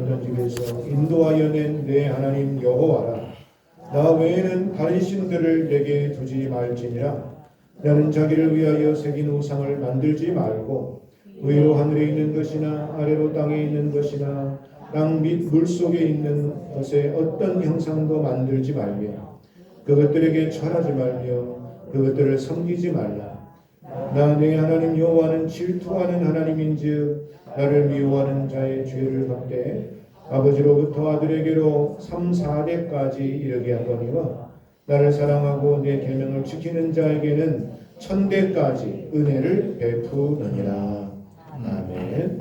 집에서 인도하여 낸 내 하나님 여호와라. 나 외에는 다른 신들을 내게 두지 말지니라. 나는 자기를 위하여 새긴 우상을 만들지 말고 위로 하늘에 있는 것이나 아래로 땅에 있는 것이나 땅 및 물속에 있는 것에 어떤 형상도 만들지 말며 그것들에게 절하지 말며 그것들을 섬기지 말라. 나 내 하나님 여호와는 질투하는 하나님인즉 나를 미워하는 자의 죄를 갚되 아버지로부터 아들에게로 3, 4대까지 이르게 하거니와 나를 사랑하고 내 계명을 지키는 자에게는 1000대까지 은혜를 베푸느니라. 아멘.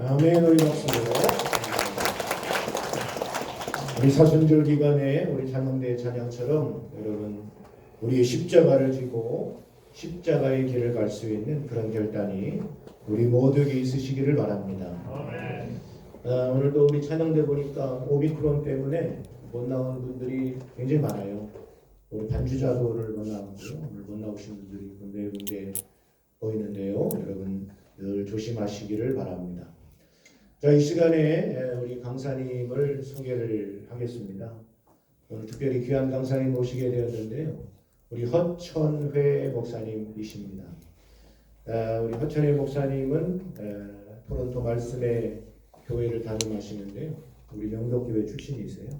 아멘. 우리 박수로 우리 사순절 기간에 우리 찬양대 찬양처럼 여러분 우리의 십자가를 지고 십자가의 길을 갈 수 있는 그런 결단이 우리 모두에게 있으시기를 바랍니다. 오늘도 우리 찬양대 보니까 오미크론 때문에 못 나온 분들이 굉장히 많아요. 우리 반주자도 오늘 못 나오고요. 오늘 못 나오신 분들이 군데군데 보이는데요. 여러분 늘 조심하시기를 바랍니다. 자, 이 시간에 우리 강사님을 소개를 하겠습니다. 오늘 특별히 귀한 강사님 모시게 되었는데요. 우리 허천회 목사님이십니다. 우리 허천회 목사님은 토론토 말씀의 교회를 담임하시는데요. 우리 영덕교회 출신이세요.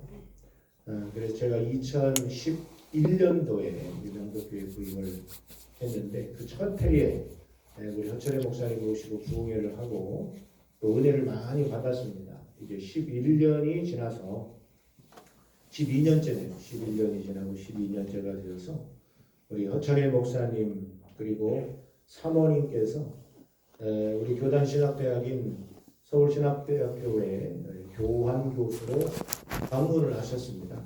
그래서 제가 2011년도에 영덕교회 부임을 했는데 그 첫 해에 우리 허철의 목사님 모시고 부흥회를 하고 또 은혜를 많이 받았습니다. 이제 11년이 지나서 12년째네요. 11년이 지나고 12년째가 되어서 우리 허철의 목사님 그리고 사모님께서 우리 교단신학대학인 서울신학대학교에 교환 교수로 방문을 하셨습니다.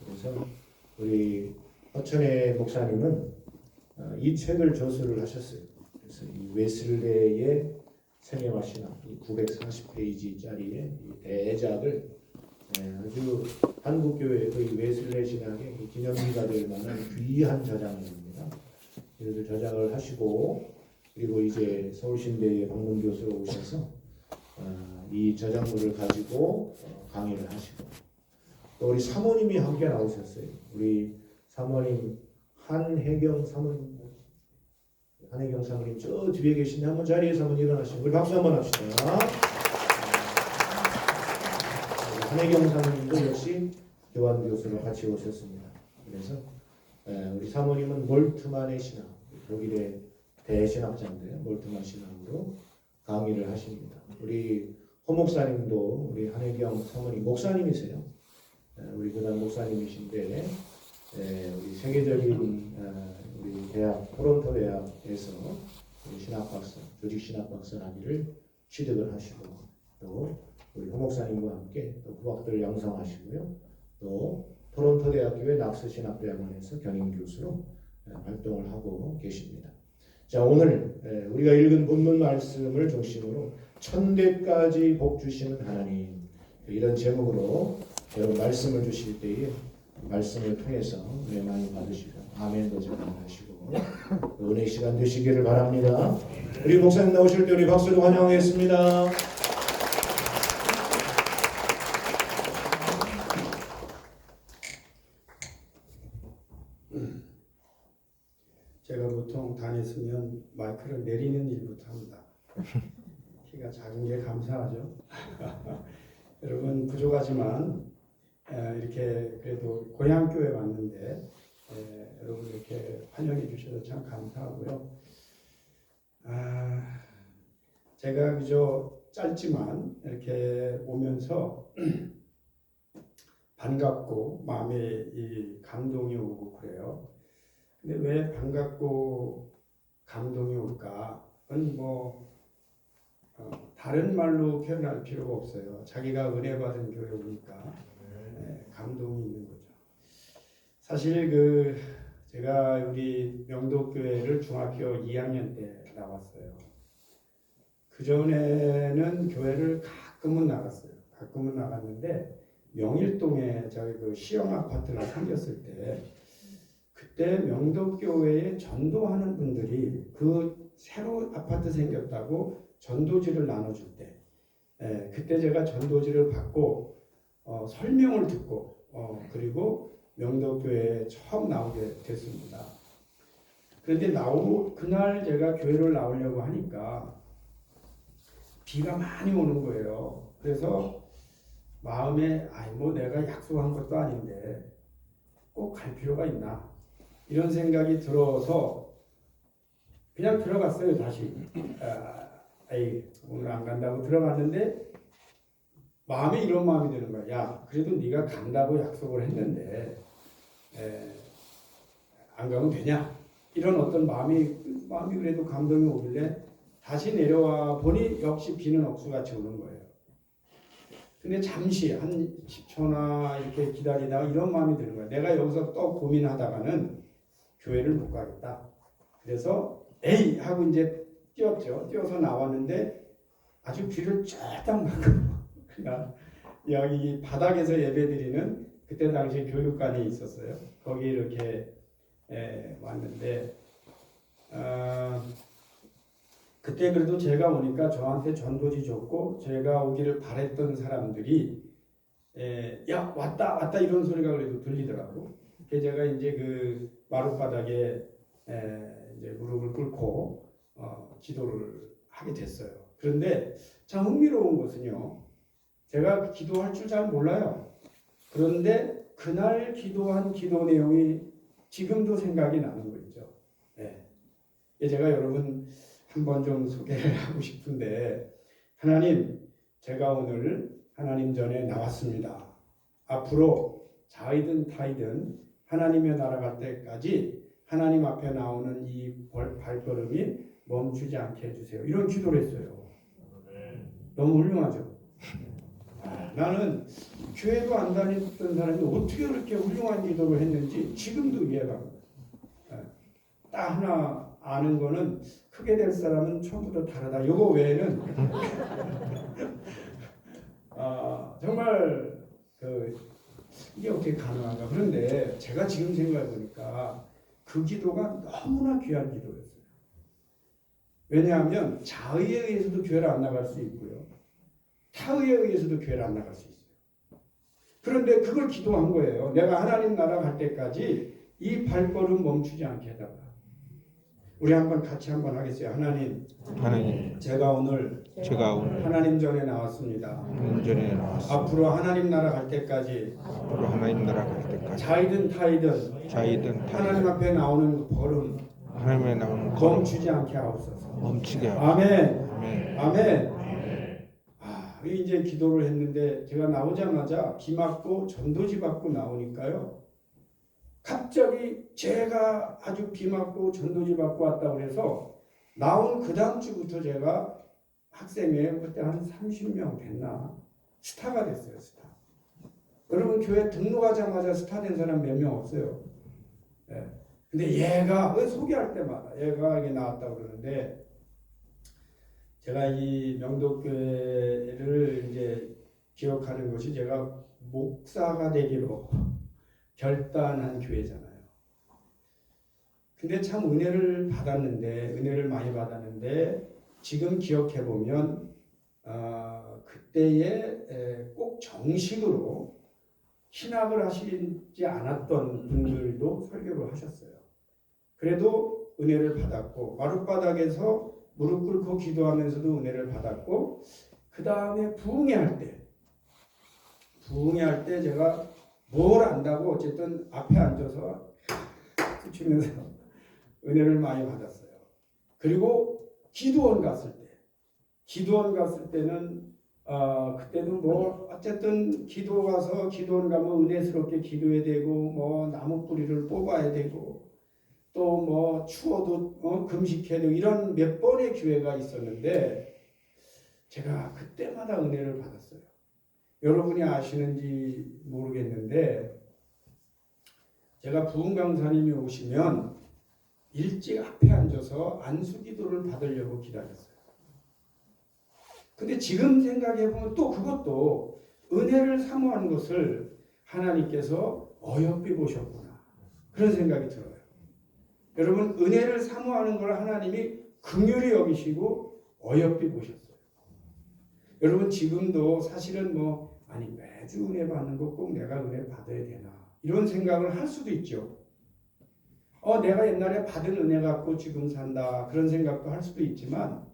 그래서 우리 허철의 목사님은 이 책을 저술을 하셨어요. 그래서 이 웨슬레의 생애와 신학 940페이지짜리의 대작을 아주 한국교회 거의 웨슬레 신학의 기념비가 될 만한 귀한 저작입니다. 그래서 저작을 하시고 그리고 이제 서울신대에 방문 교수로 오셔서 이 저작물을 가지고 강의를 하시고 또 우리 사모님이 함께 나오셨어요. 우리 사모님 한혜경 사모님 저 뒤에 계신데 한번 자리에서 한번 일어나시고 우리 박수 한번 합시다. 한혜경 사모님도 역시 교환 교수로 같이 오셨습니다. 그래서 우리 사모님은 몰트만의 신학, 독일의 대신학자인데 몰트만 신학으로 강의를 하십니다. 우리 허 목사님도 우리 한혜경 사모님 목사님이세요. 우리 교단 목사님이신데 우리 세계적인 우리 대학 토론토 대학에서 우리 신학박사, 조직 신학박사 학위를 취득을 하시고 또 우리 허 목사님과 함께 또 후학들 양성하시고요. 또 토론토 대학교의 낙스 신학대학원에서 견임 교수로 활동을 하고 계십니다. 자, 오늘 우리가 읽은 본문 말씀을 중심으로 천대까지 복 주시는 하나님 이런 제목으로 여러분 말씀을 주실 때에 말씀을 통해서 은혜 많이 받으시고 아멘도 잘 하시고 은혜 시간 되시기를 바랍니다. 우리 목사님 나오실 때 우리 박수로 환영하겠습니다. 제가 보통 다녔으면 마이크를 내리는 일부터 합니다. 키가 작은 게 감사하죠. 여러분 부족하지만 이렇게 그래도 고향교회 왔는데 여러분 이렇게 환영해 주셔서 참 감사하고요. 제가 그저 짧지만 이렇게 오면서 반갑고 마음에 이 감동이 오고 그래요. 근데 왜 반갑고 감동이 올까? 그건 다른 말로 표현할 필요가 없어요. 자기가 은혜 받은 교회 오니까 감동이 있는 거죠. 사실 제가 우리 명도교회를 중학교 2학년 때 나왔어요. 그 전에는 교회를 가끔은 나갔어요. 가끔은 나갔는데 명일동에 저희 시형 아파트가 생겼을 때 그때 명도교회에 전도하는 분들이 새로 아파트 생겼다고 전도지를 나눠줄 때 그때 제가 전도지를 받고 설명을 듣고 그리고 명도교회에 처음 나오게 됐습니다. 그런데 그날 제가 교회를 나오려고 하니까 비가 많이 오는 거예요. 그래서 마음에 내가 약속한 것도 아닌데 꼭 갈 필요가 있나 이런 생각이 들어서 그냥 들어갔어요. 다시 오늘 안 간다고 들어갔는데 마음에 이런 마음이 드는 거야. 야, 그래도 네가 간다고 약속을 했는데 안 가면 되냐? 이런 어떤 마음이 그래도 감동이 오길래 다시 내려와 보니 역시 비는 억수같이 오는 거예요. 근데 잠시 한 10초나 이렇게 기다리다가 이런 마음이 드는 거야. 내가 여기서 또 고민하다가는 교회를 못 가겠다. 그래서 에이 하고 이제 뛰었죠. 뛰어서 나왔는데 아주 비를 쫙딱 맞고 그냥 여기 바닥에서 예배드리는 그때 당시 교육관이 있었어요. 거기 이렇게 왔는데 그때 그래도 제가 오니까 저한테 전도지 줬고 제가 오기를 바랬던 사람들이 야 왔다 이런 소리가 그래도 들리더라고. 그래서 제가 이제 마룻바닥에 이제 무릎을 꿇고 기도를 하게 됐어요. 그런데 참 흥미로운 것은요. 제가 기도할 줄 잘 몰라요. 그런데 그날 기도한 기도 내용이 지금도 생각이 나는 거죠. 네. 제가 여러분 한번 좀 소개를 하고 싶은데 하나님, 제가 오늘 하나님 전에 나왔습니다. 앞으로 자이든 타이든 하나님의 나라 갈 때까지 하나님 앞에 나오는 이 발걸음이 멈추지 않게 해주세요. 이런 기도를 했어요. 너무 훌륭하죠. 나는 교회도 안 다녔던 사람이 어떻게 그렇게 훌륭한 기도를 했는지 지금도 이해가 안 가요. 딱 하나 아는 거는 크게 될 사람은 처음부터 다르다. 이거 외에는 정말 이게 어떻게 가능한가. 그런데 제가 지금 생각해 보니까 그 기도가 너무나 귀한 기도였어요. 왜냐하면 자의에 의해서도 교회를 안 나갈 수 있고요. 타의에 의해서도 교회를 안 나갈 수 있어요. 그런데 그걸 기도한 거예요. 내가 하나님 나라 갈 때까지 이 발걸음 멈추지 않게 해달라. 우리 한번 같이 한번 하겠어요. 하나님, 제가 오늘 하나님 전에 나왔습니다. 앞으로 하나님 나라 갈 때까지 자이든 타이든 하나님 앞에 나오는 걸음 멈추지 않게 하옵소서. 아멘. 이제 기도를 했는데 제가 나오자마자 비 맞고 전도지 받고 나오니까요. 갑자기 제가 아주 비 맞고 전도지 받고 왔다고 해서 나온 그 다음 주부터 제가 학생회 그때 한 30명 됐나 스타가 됐어요. 스타. 여러분 교회 등록하자마자 스타 된 사람 몇 명 없어요. 네. 근데 얘가 소개할 때마다 얘가 이게 나왔다고 그러는데 제가 이 명도교회를 이제 기억하는 것이 제가 목사가 되기로 결단한 교회잖아요. 근데 참 은혜를 많이 받았는데 지금 기억해 보면 그때에 꼭 정식으로 신학을 하시지 않았던 분들도 설교를 하셨어요. 그래도 은혜를 받았고 마룻바닥에서 무릎 꿇고 기도하면서도 은혜를 받았고 그 다음에 부흥회 할 때 제가 뭘 안다고 어쨌든 앞에 앉아서 치면서 은혜를 많이 받았어요. 그리고 기도원 갔을 때는 그때도 뭐 어쨌든 기도 가서 기도원 가면 은혜스럽게 기도해야 되고 뭐 나무 뿌리를 뽑아야 되고 또 뭐 추워도 금식해야 되고 이런 몇 번의 기회가 있었는데 제가 그때마다 은혜를 받았어요. 여러분이 아시는지 모르겠는데 제가 부흥 강사님이 오시면 일찍 앞에 앉아서 안수기도를 받으려고 기다렸어요. 근데 지금 생각해보면 또 그것도 은혜를 사모하는 것을 하나님께서 어여삐 보셨구나. 그런 생각이 들어요. 여러분 은혜를 사모하는 걸 하나님이 긍휼히 여기시고 어여삐 보셨어요. 여러분 지금도 사실은 매주 은혜 받는 거 꼭 내가 은혜 받아야 되나 이런 생각을 할 수도 있죠. 내가 옛날에 받은 은혜 갖고 지금 산다 그런 생각도 할 수도 있지만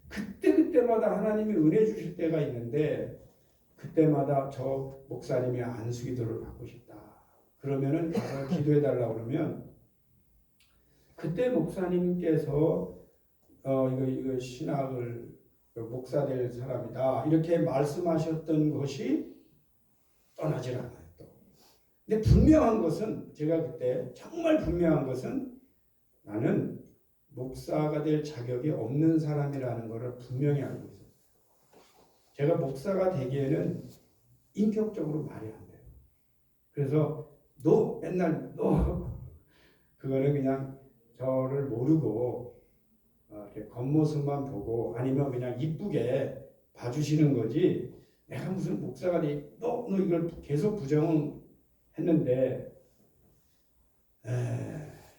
그때마다 하나님이 은혜 주실 때가 있는데 그때마다 저 목사님이 안수기도를 받고 싶다. 그러면은 가서 기도해 달라고 그러면 그때 목사님께서 이거 신학을 목사 될 사람이다 이렇게 말씀하셨던 것이 떠나질 않아요. 또. 근데 분명한 것은 제가 그때 정말 분명한 것은 나는 목사가 될 자격이 없는 사람이라는 것을 분명히 알고 있어요. 제가 목사가 되기에는 인격적으로 말이 안 돼요. 그래서 맨날 그거는 그냥 저를 모르고 이렇게 겉모습만 보고 아니면 그냥 이쁘게 봐주시는 거지 내가 무슨 목사가 돼 너 이걸 계속 부정은 했는데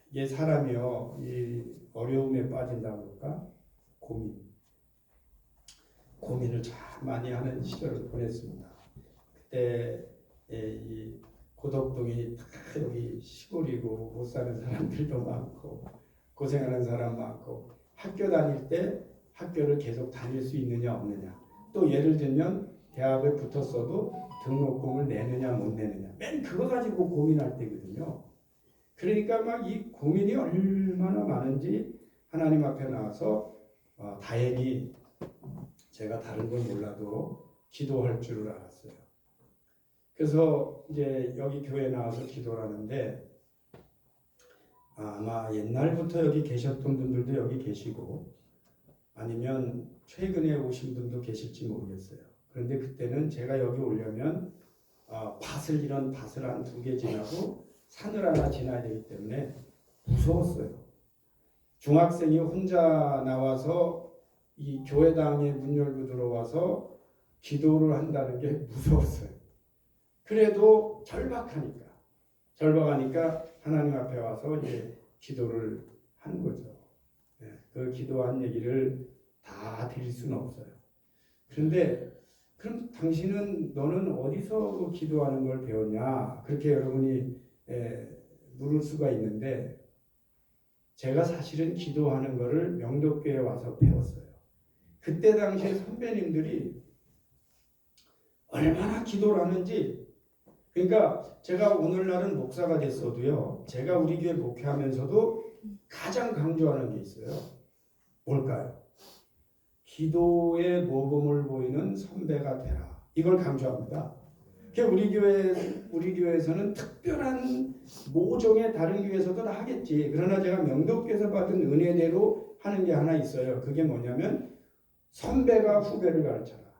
이게 사람이요 이 어려움에 빠진다고 할까 고민을 참 많이 하는 시절을 보냈습니다. 그때 이 고덕동이 다 여기 시골이고 못 사는 사람들도 많고 고생하는 사람 많고 학교 다닐 때 학교를 계속 다닐 수 있느냐 없느냐 또 예를 들면 대학에 붙었어도 등록금을 내느냐 못 내느냐 맨 그거 가지고 고민할 때거든요. 그러니까 막 이 고민이 얼마나 많은지 하나님 앞에 나와서 다행히 제가 다른 건 몰라도 기도할 줄을 알았어요. 그래서 이제 여기 교회에 나와서 기도를 하는데 아마 옛날부터 여기 계셨던 분들도 여기 계시고 아니면 최근에 오신 분도 계실지 모르겠어요. 그런데 그때는 제가 여기 오려면 이런 밭을 한 2개 지나고 산을 하나 지나야 되기 때문에 무서웠어요. 중학생이 혼자 나와서 이 교회당에 문 열고 들어와서 기도를 한다는 게 무서웠어요. 그래도 절박하니까 하나님 앞에 와서 이제 기도를 한 거죠. 그 기도한 얘기를 다 드릴 수는 없어요. 그런데 그럼 너는 어디서 그 기도하는 걸 배웠냐? 그렇게 여러분이 물을 수가 있는데 제가 사실은 기도하는 거를 명도교회에 와서 배웠어요. 그때 당시에 선배님들이 얼마나 기도를 하는지 그러니까 제가 오늘날은 목사가 됐어도요. 제가 우리 교회 목회하면서도 가장 강조하는 게 있어요. 뭘까요? 기도의 모범을 보이는 선배가 되라. 이걸 강조합니다. 우리 교회에서는 특별한 모종의 다른 교회에서도 다 하겠지. 그러나 제가 명도교에서 받은 은혜대로 하는 게 하나 있어요. 그게 뭐냐면 선배가 후배를 가르쳐라.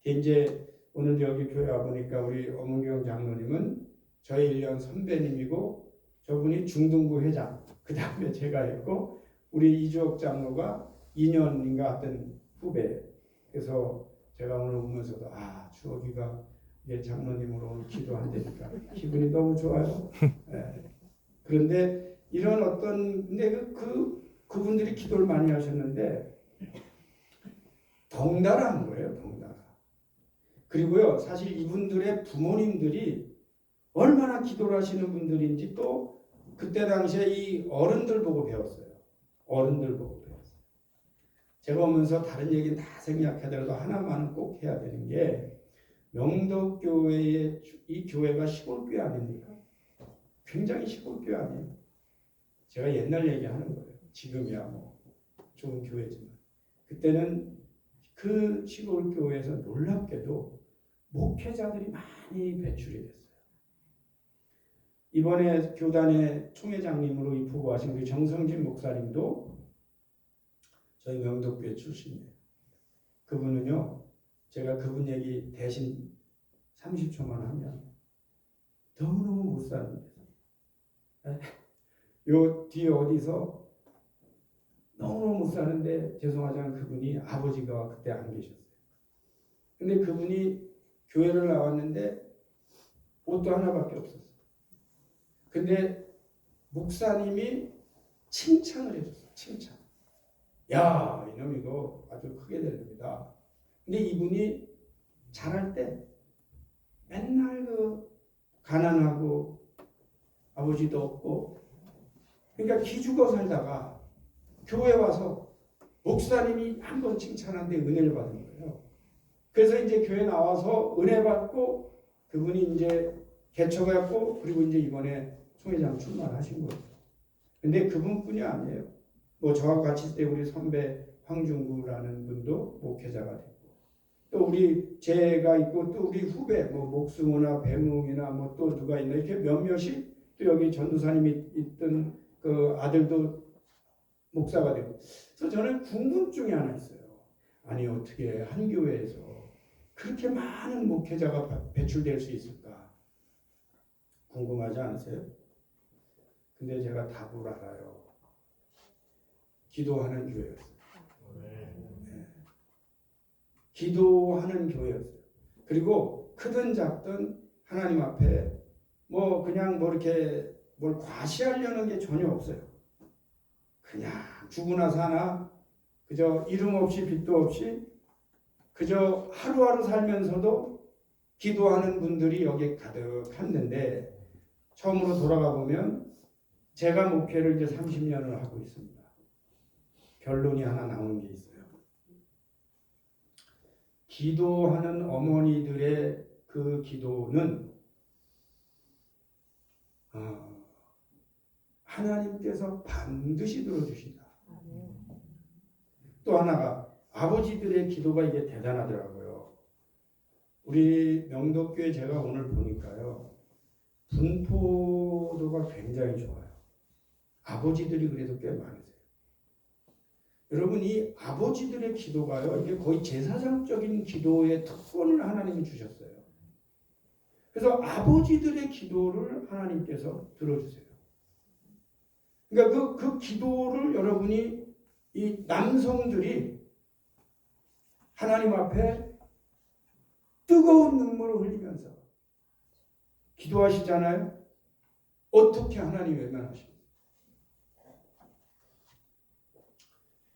이제 오늘 여기 교회 와보니까 우리 엄은경 장로님은 저희 1년 선배님이고 저분이 중등부 회장 그 다음에 제가 했고 우리 이주옥 장로가 2년인가 하던 후배. 그래서 제가 오늘 오면서도 주옥이가 이제 장로님으로 오늘 기도한다니까 기분이 너무 좋아요. 그런데 이런 근데 그분들이 기도를 많이 하셨는데 덩달아한 거예요. 덩달아. 그리고요 사실 이분들의 부모님들이 얼마나 기도를 하시는 분들인지 또 그때 당시에 이 어른들 보고 배웠어요. 제가 오면서 다른 얘기는 다 생략하더라도 하나만은 꼭 해야 되는 게 명도교회의 이 교회가 시골교회 아닙니까? 굉장히 시골교회 아니에요. 제가 옛날 얘기하는 거예요. 지금이야 뭐 좋은 교회지만 그때는 그 시골교회에서 놀랍게도 목회자들이 많이 배출이 됐어요. 이번에 교단의 총회장님으로 입후보하신 우리 정성진 목사님도 저희 명도교회 출신이에요. 그분은요, 제가 그분 얘기 대신 30초만 하면 너무너무 못 사는 데서 요 뒤에 어디서 너무너무 못 사는데 죄송하지만 그분이 아버지가 그때 안 계셨어요. 근데 그분이 교회를 나왔는데 옷도 하나밖에 없었어요. 근데 목사님이 칭찬을 해줬어요. 칭찬. 야, 이놈 이거 아주 크게 될 겁니다. 근데 이분이 잘할 때 맨날 가난하고 아버지도 없고 그러니까 기죽어 살다가 교회 와서 목사님이 한번 칭찬한데 은혜를 받은 거예요. 그래서 이제 교회 나와서 은혜 받고 그분이 이제 개척했고 그리고 이제 이번에 총회장 출마하신 거예요. 근데 그분뿐이 아니에요. 뭐 저와 같이 있을 때 우리 선배 황중구라는 분도 목회자가 됐고 또 제가 있고 또 우리 후배 뭐 목승호나 배웅이나 뭐 또 누가 있나 이렇게 몇몇이 또 여기 전도사님이 있던 그 아들도 목사가 되고 그래서 저는 궁금증이 하나 있어요. 아니 어떻게 한 교회에서 그렇게 많은 목회자가 배출될 수 있을까? 궁금하지 않으세요? 근데 제가 답을 알아요. 기도하는 교회였어요. 네. 기도하는 교회였어요. 그리고 크든 작든 하나님 앞에 그냥 이렇게 뭘 과시하려는 게 전혀 없어요. 그냥 죽으나 사나 그저 이름 없이 빚도 없이 그저 하루하루 살면서도 기도하는 분들이 여기 가득했는데 처음으로 돌아가 보면 제가 목회를 이제 30년을 하고 있습니다. 결론이 하나 나오는 게 있어요. 기도하는 어머니들의 그 기도는 하나님께서 반드시 들어주신다. 또 하나가 아버지들의 기도가 이게 대단하더라고요. 우리 명덕교회 제가 오늘 보니까요. 분포도가 굉장히 좋아요. 아버지들이 그래도 꽤 많으세요. 여러분 이 아버지들의 기도가요. 이게 거의 제사장적인 기도의 특권을 하나님이 주셨어요. 그래서 아버지들의 기도를 하나님께서 들어주세요. 그러니까 그 기도를 여러분이 이 남성들이 하나님 앞에 뜨거운 눈물을 흘리면서 기도하시잖아요. 어떻게 하나님이 외면하십니까?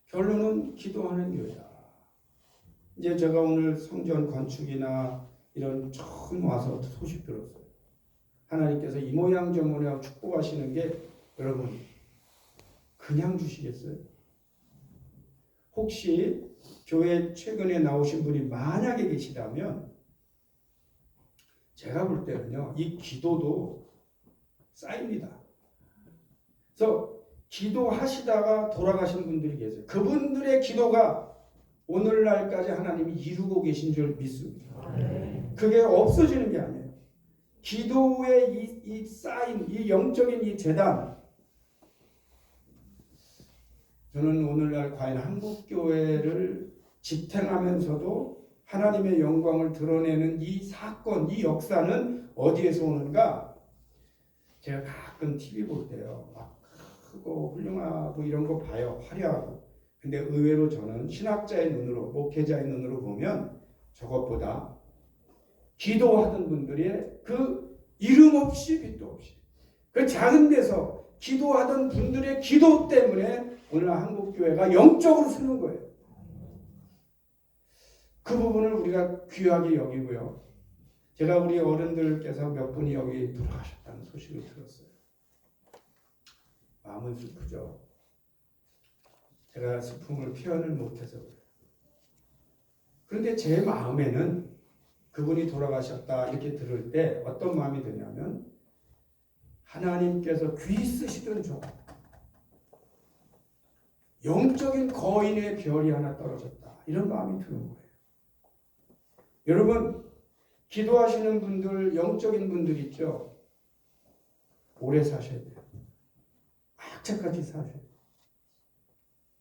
결론은 기도하는 교회다. 이제 제가 오늘 성전 건축이나 이런 처음 와서 소식 들었어요. 하나님께서 이 모양 저 모양 축복하시는 게 여러분 그냥 주시겠어요? 혹시 교회 최근에 나오신 분이 만약에 계시다면 제가 볼 때는요. 이 기도도 쌓입니다. 그래서 기도하시다가 돌아가신 분들이 계세요. 그분들의 기도가 오늘날까지 하나님이 이루고 계신 줄 믿습니다. 그게 없어지는 게 아니에요. 기도의 이 쌓인 이 영적인 이 재단, 저는 오늘날 과연 한국교회를 지탱하면서도 하나님의 영광을 드러내는 이 사건, 이 역사는 어디에서 오는가? 제가 가끔 TV 볼 때요. 막 크고 훌륭하고 이런 거 봐요. 화려하고. 근데 의외로 저는 신학자의 눈으로, 목회자의 눈으로 보면 저것보다 기도하던 분들의 그 이름 없이 빛도 없이 그 작은 데서 기도하던 분들의 기도 때문에 오늘 한국교회가 영적으로 쓰는 거예요. 그 부분을 우리가 귀하게 여기고요. 제가 우리 어른들께서 몇 분이 여기 돌아가셨다는 소식을 들었어요. 마음은 슬프죠. 제가 슬픔을 표현을 못해서 그래요. 그런데 제 마음에는 그분이 돌아가셨다 이렇게 들을 때 어떤 마음이 드냐면 하나님께서 귀 쓰시던 종 영적인 거인의 별이 하나 떨어졌다 이런 마음이 드는 거예요. 여러분 기도하시는 분들 영적인 분들 있죠. 오래 사셔야 돼요. 악착같이 사셔야 돼요.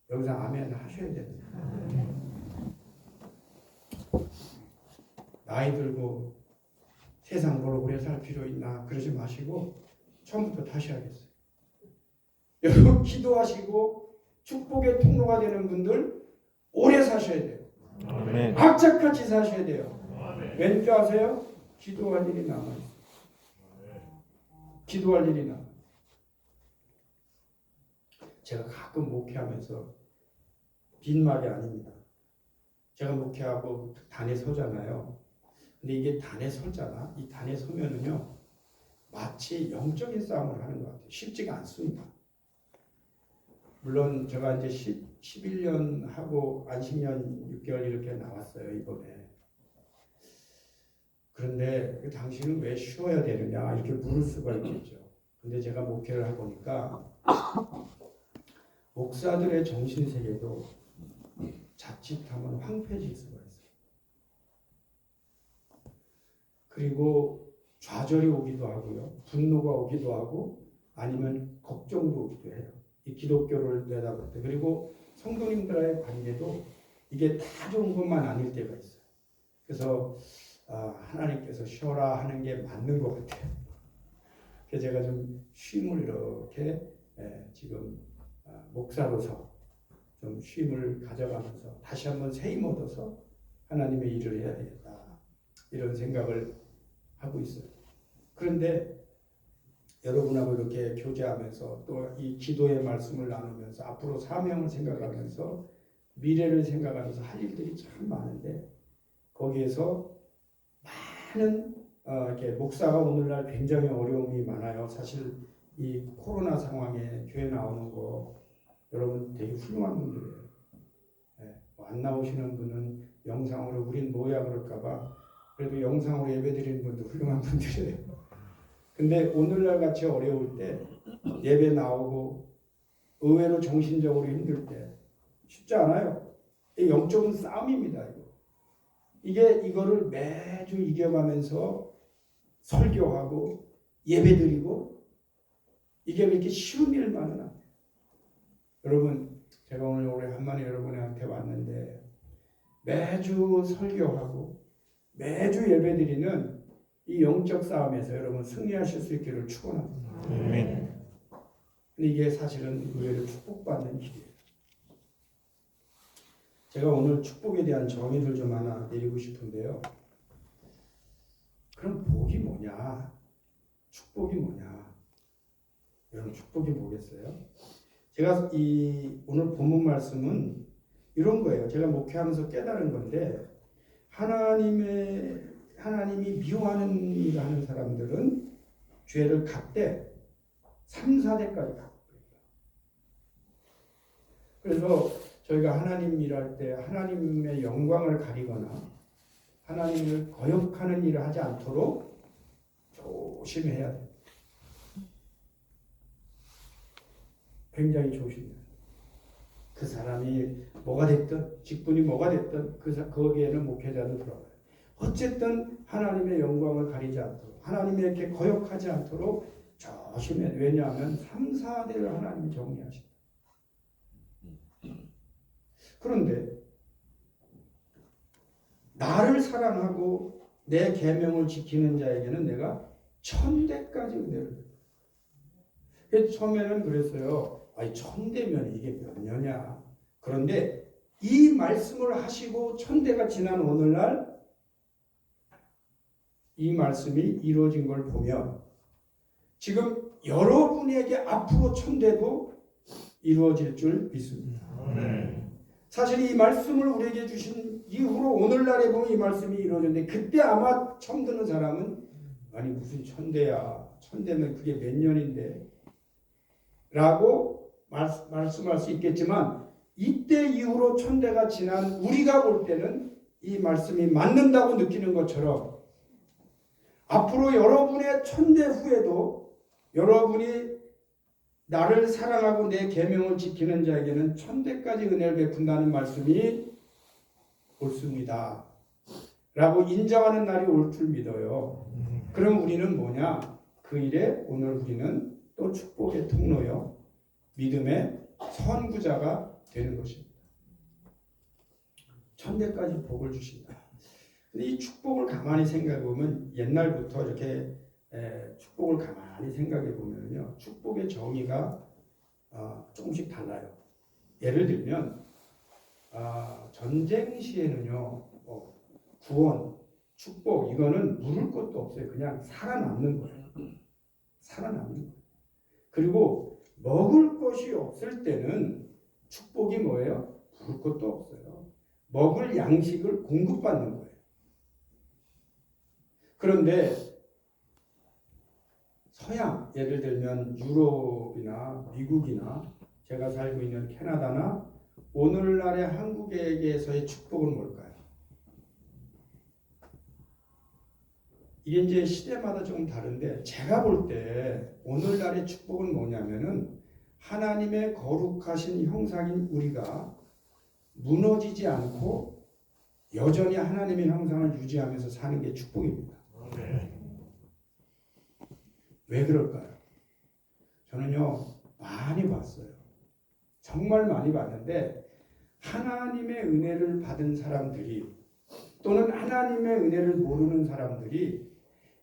여기서 아멘 하셔야 됩니다. 나이 들고 세상 뭘 오래 살 필요 있나 그러지 마시고 처음부터 다시 하겠어요. 여러분 기도하시고 축복의 통로가 되는 분들 오래 사셔야 돼요. 아멘. 악착같이 사셔야 돼요. 왠지 아세요? 기도할 일이 남아있어요. 기도할 일이 남아요. 제가 가끔 목회하면서 빈말이 아닙니다. 제가 목회하고 단에 서잖아요. 근데 이게 단에 서잖아. 이 단에 서면은요. 마치 영적인 싸움을 하는 것 같아요. 쉽지가 않습니다. 물론 제가 이제 11년 하고 안식년 6개월 이렇게 나왔어요. 이번에. 그런데 당신은 왜 쉬어야 되느냐 이렇게 물을 수가 있겠죠. 근데 제가 목회를 해보니까 목사들의 정신세계도 자칫하면 황폐해질 수가 있어요. 그리고 좌절이 오기도 하고요. 분노가 오기도 하고 아니면 걱정도 오기도 해요. 이 기독교를 내다볼 때. 그리고 성도님들과의 관계도 이게 다 좋은 것만 아닐 때가 있어요. 그래서 하나님께서 쉬어라 하는 게 맞는 것 같아요. 그래서 제가 좀 쉼을 이렇게 지금 목사로서 좀 쉼을 가져가면서 다시 한번 새 힘 얻어서 하나님의 일을 해야 되겠다. 이런 생각을 하고 있어요. 그런데 여러분하고 이렇게 교제하면서 또 이 기도의 말씀을 나누면서 앞으로 사명을 생각하면서 미래를 생각하면서 할 일들이 참 많은데 거기에서 많은 이렇게 목사가 오늘날 굉장히 어려움이 많아요. 사실 이 코로나 상황에 교회 나오는 거 여러분 되게 훌륭한 분들이에요. 안 나오시는 분은 영상으로 우린 뭐야 그럴까봐 그래도 영상으로 예배드리는 분도 훌륭한 분들이에요. 근데 오늘날 같이 어려울 때 예배 나오고 의외로 정신적으로 힘들 때 쉽지 않아요. 영적인 싸움입니다. 이거를 매주 이겨가면서 설교하고 예배드리고 이게 그렇게 쉬운 일만은 아니에요. 여러분 제가 오늘 오래간만에 여러분한테 왔는데 매주 설교하고 매주 예배드리는 이 영적 싸움에서 여러분 승리하실 수 있기를 축원합니다. 근데 이게 사실은 의외로 축복받는 길이에요. 제가 오늘 축복에 대한 정의를 좀 하나 내리고 싶은데요. 그럼 복이 뭐냐? 축복이 뭐냐? 여러분 축복이 뭐겠어요? 제가 오늘 본문 말씀은 이런 거예요. 제가 목회하면서 깨달은 건데 하나님이 미워하는 일을 하는 사람들은 죄를 갓대 3, 4대까지 갖고 있다. 그래서 저희가 하나님 일할 때 하나님의 영광을 가리거나 하나님을 거역하는 일을 하지 않도록 조심해야 돼요. 굉장히 조심해야 돼요. 그 사람이 뭐가 됐든 직분이 뭐가 됐든 거기에는 목회자는 들어가요. 어쨌든 하나님의 영광을 가리지 않도록 하나님에게 거역하지 않도록 조심해야 돼요. 왜냐하면 3, 4대를 하나님이 정리하신다. 그런데 나를 사랑하고 내 계명을 지키는 자에게는 내가 1000대까지 은혜를 줍니다. 처음에는 그랬어요. 아니 1000대면 이게 몇 년이야. 그런데 이 말씀을 하시고 1000대가 지난 오늘날 이 말씀이 이루어진 걸 보면 지금 여러분에게 앞으로 1000대도 이루어질 줄 믿습니다. 사실 이 말씀을 우리에게 주신 이후로 오늘날에 보면 이 말씀이 이루어졌는데 그때 아마 처음 듣는 사람은 아니 무슨 1000대야. 1000대면 그게 몇 년인데 라고 말씀할 수 있겠지만 이때 이후로 1000대가 지난 우리가 볼 때는 이 말씀이 맞는다고 느끼는 것처럼 앞으로 여러분의 1000대 후에도 여러분이 나를 사랑하고 내 계명을 지키는 자에게는 1000대까지 은혜를 베푼다는 말씀이 옳습니다. 라고 인정하는 날이 올 줄 믿어요. 그럼 우리는 뭐냐? 그 일에 오늘 우리는 또 축복의 통로요. 믿음의 선구자가 되는 것입니다. 1000대까지 복을 주신다. 근데 이 축복을 가만히 생각해 보면 옛날부터 이렇게 축복을 가만히 생각해 보면요, 축복의 정의가 조금씩 달라요. 예를 들면 전쟁 시에는요, 구원, 축복 이거는 물을 것도 없어요. 그냥 살아남는 거예요. 살아남는 거예요. 그리고 먹을 것이 없을 때는 축복이 뭐예요? 물을 것도 없어요. 먹을 양식을 공급받는 거예요. 그런데 서양, 예를 들면 유럽이나 미국이나 제가 살고 있는 캐나다나 오늘날의 한국에게서의 축복은 뭘까요? 이게 이제 시대마다 조금 다른데 제가 볼 때 오늘날의 축복은 뭐냐면은 하나님의 거룩하신 형상인 우리가 무너지지 않고 여전히 하나님의 형상을 유지하면서 사는 게 축복입니다. 왜 그럴까요? 저는요 많이 봤어요. 정말 많이 봤는데 하나님의 은혜를 받은 사람들이 또는 하나님의 은혜를 모르는 사람들이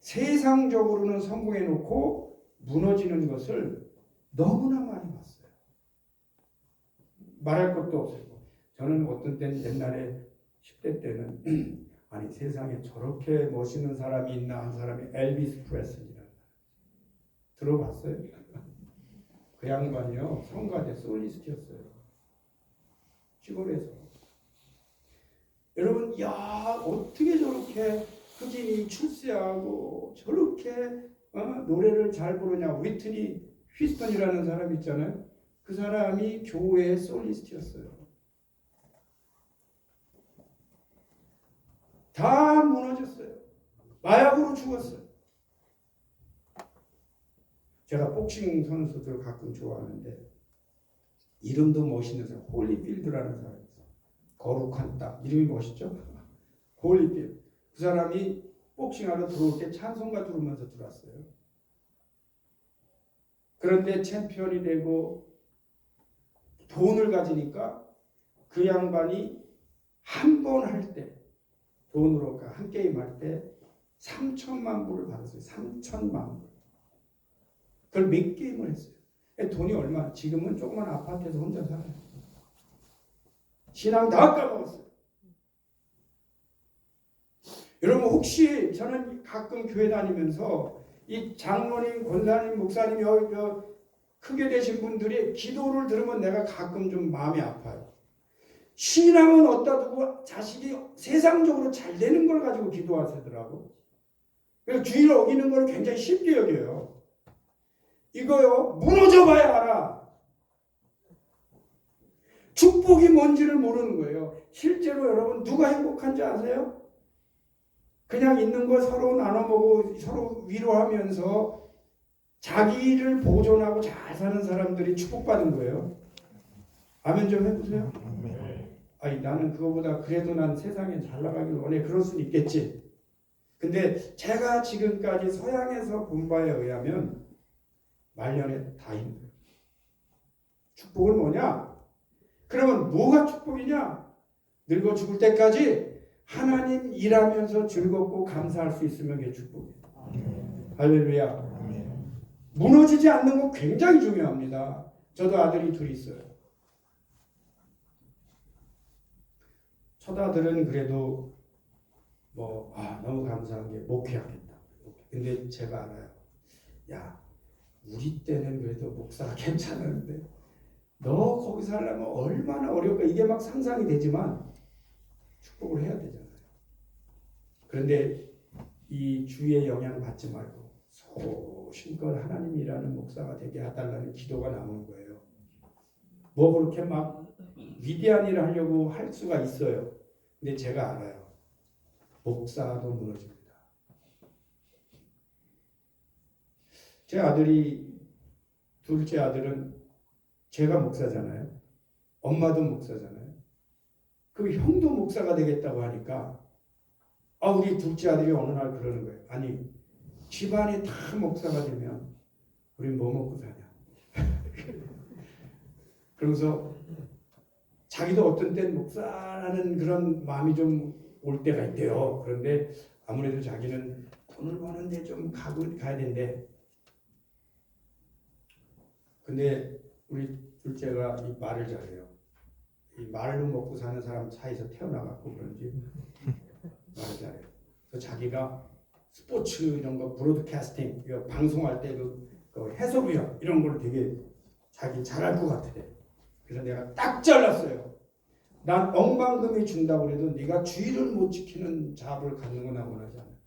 세상적으로는 성공해놓고 무너지는 것을 너무나 많이 봤어요. 말할 것도 없어요. 저는 어떤 때는 옛날에 10대 때는 아니 세상에 저렇게 멋있는 사람이 있나 한 사람이 엘비스 프레슬리라는 들어봤어요? 그 양반이요 성가대 솔리스트였어요. 시골에서. 여러분 야 어떻게 저렇게 흑인이 출세하고 저렇게 노래를 잘 부르냐. 위트니 휘스턴이라는 사람 있잖아요. 그 사람이 교회의 솔리스트였어요. 다 무너졌어요. 마약으로 죽었어요. 제가 복싱 선수들 가끔 좋아하는데 이름도 멋있는 사람, 홀리필드라는 사람이 있어요. 거룩한 땅. 이름이 멋있죠? 홀리필드. 그 사람이 복싱하러 들어올 때 찬송가 들으면서 들어왔어요. 그런데 챔피언이 되고 돈을 가지니까 그 양반이 한 번 할 때 돈으로 한 게임 할 때 3천만 불을 받았어요. 3천만 불. 그걸 몇 게임을 했어요. 돈이 얼마? 지금은 조그만 아파트에서 혼자 살아요. 신앙 다 까먹었어요. 여러분 혹시 저는 가끔 교회 다니면서 이 장로님, 권사님, 목사님 크게 되신 분들이 기도를 들으면 내가 가끔 좀 마음이 아파요. 신앙은 어디다 두고 자식이 세상적으로 잘 되는 걸 가지고 기도하시더라고. 그래서 주의를 어기는 걸 굉장히 쉽게 여겨요. 이거요, 무너져 봐야 알아. 축복이 뭔지를 모르는 거예요. 실제로 여러분 누가 행복한지 아세요? 그냥 있는 거 서로 나눠 먹고 서로 위로하면서 자기를 보존하고 잘 사는 사람들이 축복받은 거예요. 아멘 좀 해보세요. 아니 나는 그거보다 그래도 난 세상에 잘 나가길 원해. 그럴 수는 있겠지. 근데 제가 지금까지 서양에서 본 바에 의하면 말년에 다 힘들어요. 축복은 뭐냐? 그러면 뭐가 축복이냐? 늙어 죽을 때까지 하나님 일하면서 즐겁고 감사할 수 있으면 그게 축복이에요. 할렐루야. 무너지지 않는 거 굉장히 중요합니다. 저도 아들이 둘이 있어요. 첫 아들은 그래도 너무 감사한 게 목회하겠다. 근데 제가 알아요. 야, 우리 때는 그래도 목사가 괜찮은데 너 거기서 하려면 얼마나 어려울까. 이게 막 상상이 되지만 축복을 해야 되잖아요. 그런데 이 주위의 영향을 받지 말고 소신껏 하나님이라는 목사가 되게 해달라는 기도가 나오는 거예요. 뭐 그렇게 막 위대한 일을 하려고 할 수가 있어요. 근데 제가 알아요. 목사도 무너집니다. 제 아들이 둘째 아들은 제가 목사잖아요. 엄마도 목사잖아요. 그 형도 목사가 되겠다고 하니까 우리 둘째 아들이 어느 날 그러는 거예요. 아니 집안이 다 목사가 되면 우린 뭐 먹고 사냐. 그러면서 자기도 어떤 땐 목사라는 그런 마음이 좀 올 때가 있대요. 그런데 아무래도 자기는 돈을 버는데 좀 가야 된대. 근데 우리 둘째가 이 말을 잘해요. 이 말로 먹고 사는 사람 사이에서 태어나갖고 그런지 말을 잘해요. 그래서 자기가 스포츠 이런 거 브로드캐스팅 이거 방송할 때 그 해설위원 이런 걸 되게 자기 잘할 것 같아. 그래서 내가 딱 잘랐어요. 난 억만금이 준다고 해도 네가 주의를 못 지키는 자업을 갖는 건 나 원하지 않는다.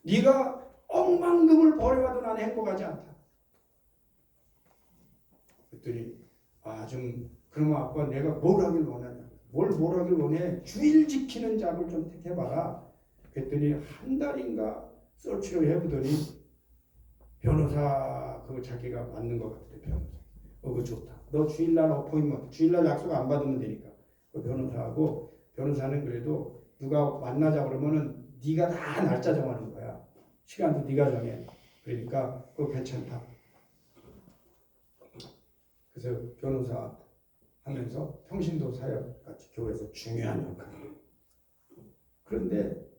네가 억만금을 벌여와도 나는 행복하지 않다. 그랬더니 그러면 아빠 내가 뭘 하길 원하냐. 뭘 하길 원해. 주의를 지키는 자업을 좀 택해봐라. 그랬더니 한 달인가 서치를 해보더니 변호사 그거 자기가 맞는 것 같아. 변호사. 그거 좋다. 너 주일날 어포인먼트, 주일날 약속 안 받으면 되니까. 그 변호사하고 변호사는 그래도 누가 만나자 그러면은 네가 다 날짜 정하는 거야. 시간도 네가 정해. 그러니까 그거 괜찮다. 그래서 변호사 하면서 평신도 사역 같이 교회에서 중요한 역할이에요. 그런데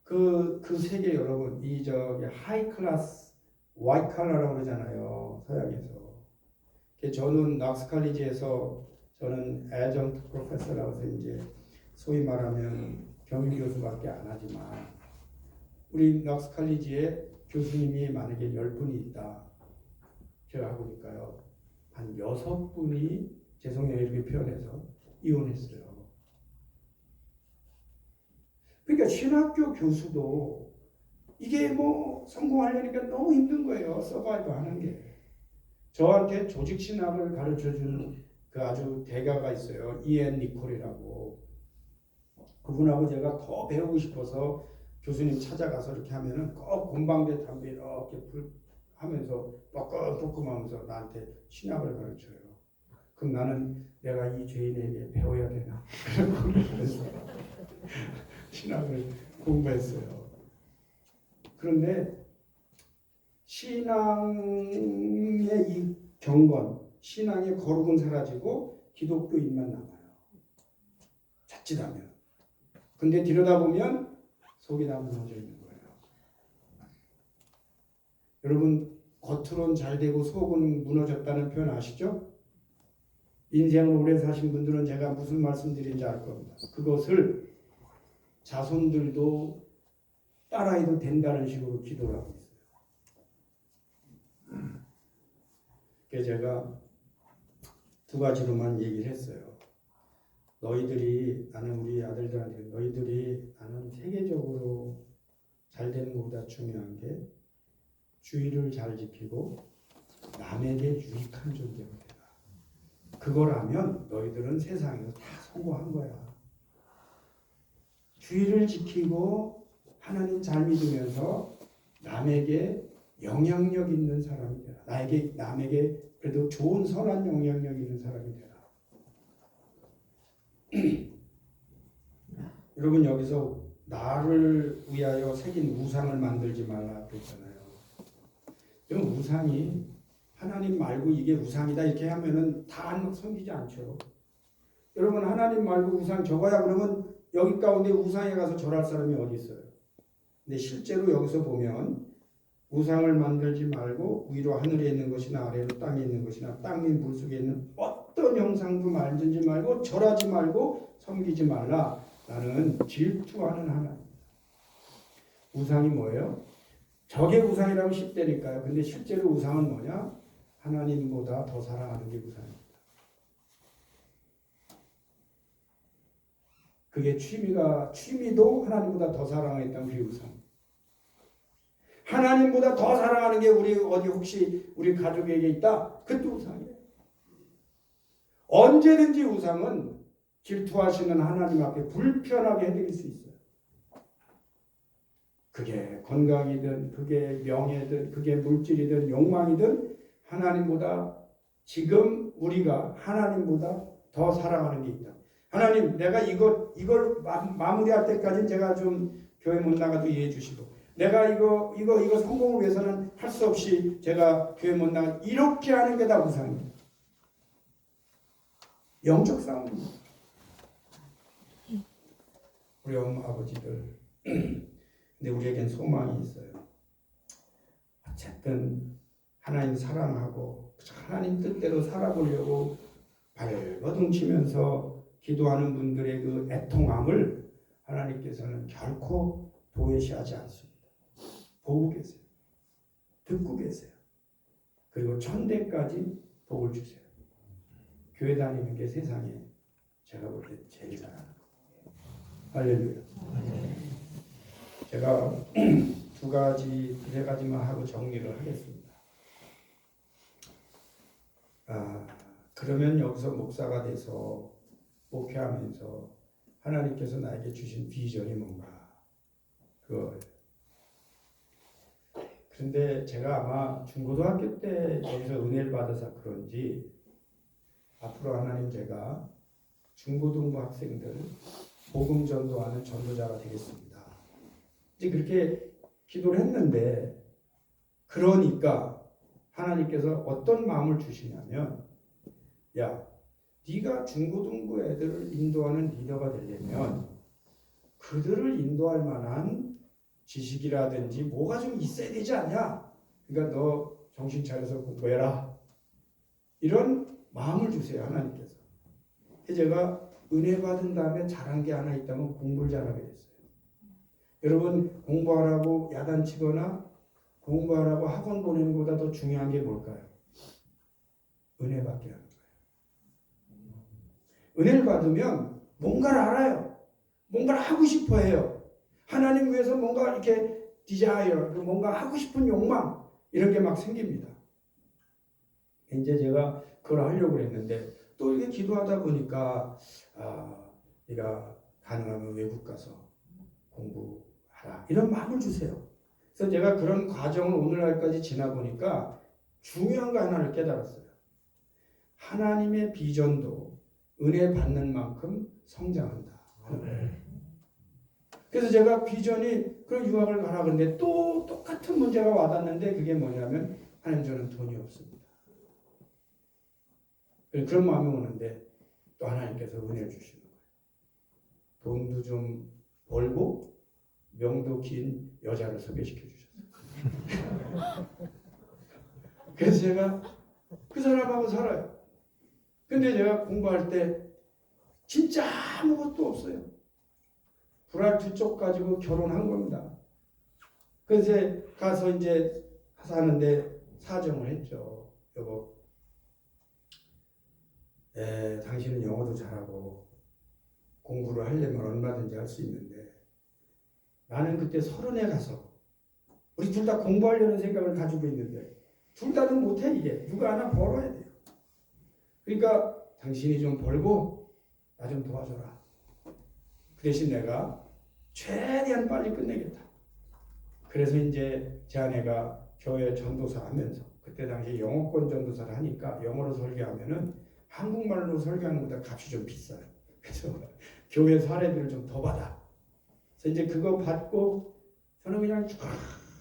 그 세계 여러분 이 하이 클래스 화이트 칼라라고 그러잖아요. 서양에서. 저는 락스 칼리지에서 저는 애정트 프로페서라고 해서 이제 소위 말하면 겸임 교수밖에 안 하지만 우리 락스 칼리지에 교수님이 만약에 10분이 있다. 제가 해보니까요. 한 6분이 죄송해요 이렇게 표현해서 이혼했어요. 그러니까 신학교 교수도 이게 성공하려니까 너무 힘든 거예요. 서바이브 하는 게. 저한테 조직신학을 가르쳐준 그 아주 대가가 있어요. 이앤 니콜이라고. 그분하고 제가 더 배우고 싶어서 교수님 찾아가서 이렇게 하면은 꼭 곰방대 담배 이렇게 불 하면서 뻐끔뻐끔하면서 나한테 신학을 가르쳐요. 그럼 나는 내가 이 죄인에게 배워야 되나? 그래서 신학을 공부했어요. 그런데 신앙의 이 경건, 신앙의 거룩은 사라지고 기독교인만 남아요. 자칫하면. 근데 들여다보면 속이 다 무너져 있는 거예요. 여러분, 겉으론 잘 되고 속은 무너졌다는 표현 아시죠? 인생을 오래 사신 분들은 제가 무슨 말씀드린지 알 겁니다. 그것을 자손들도 따라해도 된다는 식으로 기도를 하고 있어요. 그래서 제가 두 가지로만 얘기를 했어요. 나는 우리 아들들한테 너희들이 나는 세계적으로 잘 되는 것보다 중요한 게 주의를 잘 지키고 남에게 유익한 존재가 되라. 그걸 하면 너희들은 세상에서 다 성공한 거야. 주의를 지키고 하나님 잘 믿으면서 남에게 영향력 있는 사람이 되라. 남에게 그래도 좋은 선한 영향력 있는 사람이 되라. 여러분 여기서 나를 위하여 새긴 우상을 만들지 말라 그랬잖아요. 이 우상이 하나님 말고 이게 우상이다 이렇게 하면은 다 섬기지 않죠. 여러분 하나님 말고 우상 저거야 그러면 여기 가운데 우상에 가서 절할 사람이 어디 있어요? 근데 실제로 여기서 보면 우상을 만들지 말고 위로 하늘에 있는 것이나 아래로 땅에 있는 것이나 땅 위 물속에 있는 어떤 형상도 만들지 말고 절하지 말고 섬기지 말라. 나는 질투하는 하나님. 우상이 뭐예요? 저게 우상이라면 10대니까요. 근데 실제로 우상은 뭐냐? 하나님보다 더 사랑하는 게 우상입니다. 그게 취미도 하나님보다 더 사랑하겠다면 그게 우상. 하나님보다 더 사랑하는 게 혹시 우리 가족에게 있다? 그것도 우상이에요. 언제든지 우상은 질투하시는 하나님 앞에 불편하게 해드릴 수 있어요. 그게 건강이든 그게 명예든 그게 물질이든 욕망이든 하나님보다 지금 우리가 하나님보다 더 사랑하는 게 있다. 하나님 내가 이걸 마무리할 때까지는 제가 좀 교회 못 나가도 이해해 주시고 내가 이거 성공을 위해서는 할 수 없이 제가 교회 못 나가 이렇게 하는 게 다 우상이에요. 영적 싸움입니다. 우리 엄마 아버지들 근데 우리에겐 소망이 있어요. 어쨌든 하나님 사랑하고 하나님 뜻대로 살아보려고 발버둥 치면서 기도하는 분들의 그 애통함을 하나님께서는 결코 도외시하지 않습니다. 보고 계세요. 듣고 계세요. 그리고 천대까지 복을 주세요. 교회 다니는 게 세상에 제가 볼 때 제일 잘하는 거예요. 할렐루야. 제가 두세 가지만 하고 정리를 하겠습니다. 그러면 여기서 목사가 돼서 목회하면서 하나님께서 나에게 주신 비전이 뭔가 그거예요. 그런데 제가 아마 중고등학교 때 여기서 은혜를 받아서 그런지 앞으로 하나님 제가 중고등부 학생들 복음 전도하는 전도자가 되겠습니다. 이제 그렇게 기도를 했는데 그러니까 하나님께서 어떤 마음을 주시냐면 야 네가 중고등부 애들을 인도하는 리더가 되려면 그들을 인도할 만한 지식이라든지 뭐가 좀 있어야 되지 않냐? 그러니까 너 정신 차려서 공부해라. 이런 마음을 주세요 하나님께서. 제가 은혜 받은 다음에 잘한 게 하나 있다면 공부를 잘하게 됐어요. 여러분 공부하라고 야단치거나 공부하라고 학원 보내는 것보다 더 중요한 게 뭘까요? 은혜 받게 하는 거예요. 은혜를 받으면 뭔가를 알아요. 뭔가를 하고 싶어 해요. 하나님 위해서 뭔가 이렇게 desire, 뭔가 하고 싶은 욕망 이런 게 막 생깁니다. 이제 제가 그걸 하려고 했는데 또 이렇게 기도하다 보니까 네가 가능하면 외국 가서 공부하라 이런 마음을 주세요. 그래서 제가 그런 과정을 오늘날까지 지나보니까 중요한 거 하나를 깨달았어요. 하나님의 비전도 은혜 받는 만큼 성장한다. 그래서 제가 비전이 그런 유학을 가라 그랬는데 또 똑같은 문제가 와닿는데 그게 뭐냐면 하나님 저는 돈이 없습니다. 그런 마음이 오는데 또 하나님께서 은혜를 주시는 거예요. 돈도 좀 벌고 명도 긴 여자를 소개시켜 주셨어요. 그래서 제가 그 사람하고 살아요. 근데 제가 공부할 때 진짜 아무것도 없어요. 불알 두 쪽 가지고 결혼한 겁니다. 그래서 가서 이제 사는데 사정을 했죠. 여보, 당신은 영어도 잘하고 공부를 하려면 얼마든지 할 수 있는데 나는 그때 30에 가서 우리 둘 다 공부하려는 생각을 가지고 있는데 둘 다는 못해. 이게 누가 하나 벌어야 돼요. 그러니까 당신이 좀 벌고 나 좀 도와줘라. 그 대신 내가 최대한 빨리 끝내겠다. 그래서 이제 제 아내가 교회 전도사 하면서 그때 당시 영어권 전도사를 하니까 영어로 설교하면은 한국말로 설교하는 것보다 값이 좀 비싸요. 그래서 교회 사례비를 좀 더 받아. 그래서 이제 그거 받고 저는 그냥 쭉